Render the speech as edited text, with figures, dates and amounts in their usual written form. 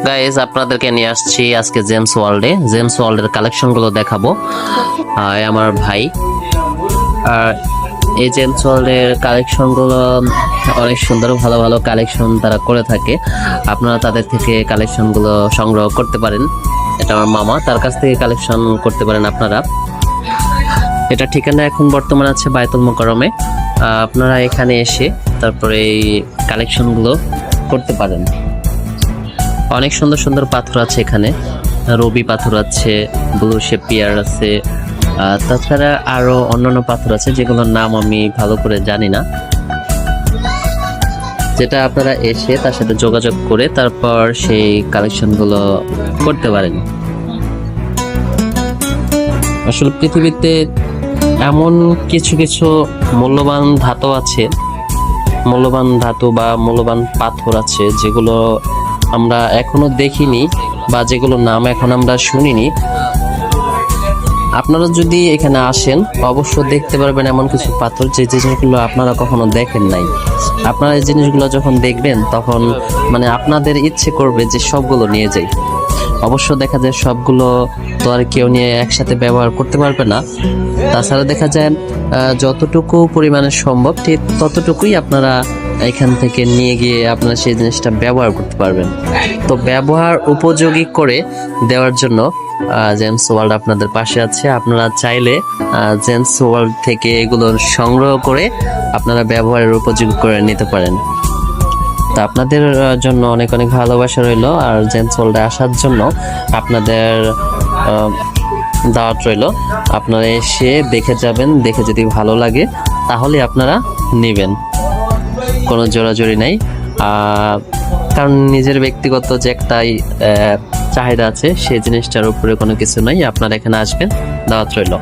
Guys আপনাদেরকে নিয়ে আসছি আজকে জেমস ওয়ার্ল্ডের কালেকশনগুলো দেখাবো। আমার ভাই আর এই জেমস ওয়ার্ল্ডের কালেকশনগুলো অনেক সুন্দর, ভালো ভালো কালেকশন তারা করে থাকে। আপনারা তাদের থেকে কালেকশনগুলো সংগ্রহ করতে পারেন। এটা আমার মামা, তার কাছ থেকে কালেকশন করতে পারেন আপনারা। এটা ঠিকানা এখন বর্তমানে আছে বায়তুল মোকাররমে। আপনারা এখানে এসে তারপরে এই কালেকশনগুলো করতে পারেন। অনেক সুন্দর সুন্দর পাথর আছে এখানে, রবি পাথর আছে, ব্লু শেপিয়ার আছে, তাছাড়া আরো অন্যান্য পাথর আছে যেগুলোর নাম আমি ভালো করে জানি না। যেটা আপনারা এসে তার সাথে যোগাযোগ করে তারপর সেই কালেকশনগুলো করতে পারেন। আসলে পৃথিবীতে এমন কিছু কিছু মূল্যবান ধাতু আছে, মূল্যবান ধাতু বা মূল্যবান পাথর আছে যেগুলো আমরা এখনো দেখিনি বা যেগুলো নাম এখন আমরা শুনিনি। আপনারা যদি এখানে আসেন অবশ্যই দেখতে পারবেন এমন কিছু পাথর যে জিনিসগুলো আপনারা কখনো দেখেন নাই। আপনারা এই জিনিসগুলো যখন দেখবেন তখন মানে আপনাদের ইচ্ছে করবে যে সবগুলো নিয়ে যাই। অবশ্য দেখা যায় সবগুলো তো আর কেউ নিয়ে একসাথে ব্যবহার করতে পারবে না। তাছাড়া দেখা যায় যতটুকু পরিমাণে সম্ভব ঠিক ততটুকুই আপনারা এখান থেকে নিয়ে গিয়ে আপনারা সেই জিনিসটা ব্যবহার করতে পারবেন। তো ব্যবহার উপযোগী করে দেওয়ার জন্য জেমস ওয়ার্ল্ড আপনাদের পাশে আছে। আপনারা চাইলে জেমস ওয়ার্ল্ড থেকে এগুলো সংগ্রহ করে আপনারা ব্যবহারের উপযোগী করে নিতে পারেন। তো আপনাদের জন্য অনেক অনেক ভালোবাসা রইল। আর জেমস ওয়ার্ল্ডে আসার জন্য আপনাদের দাওয়াত রইল। আপনারা এসে দেখে যাবেন, দেখে যদি ভালো লাগে তাহলে আপনারা নেবেন, কোনো জোরাজুরি নাই। কারণ নিজের ব্যক্তিগত যে একটাই চাহিদা আছে সেই জিনিসটার উপরে কোনো কিছু নাই। আপনারা এখানে আসবেন, দাওয়াত রইল।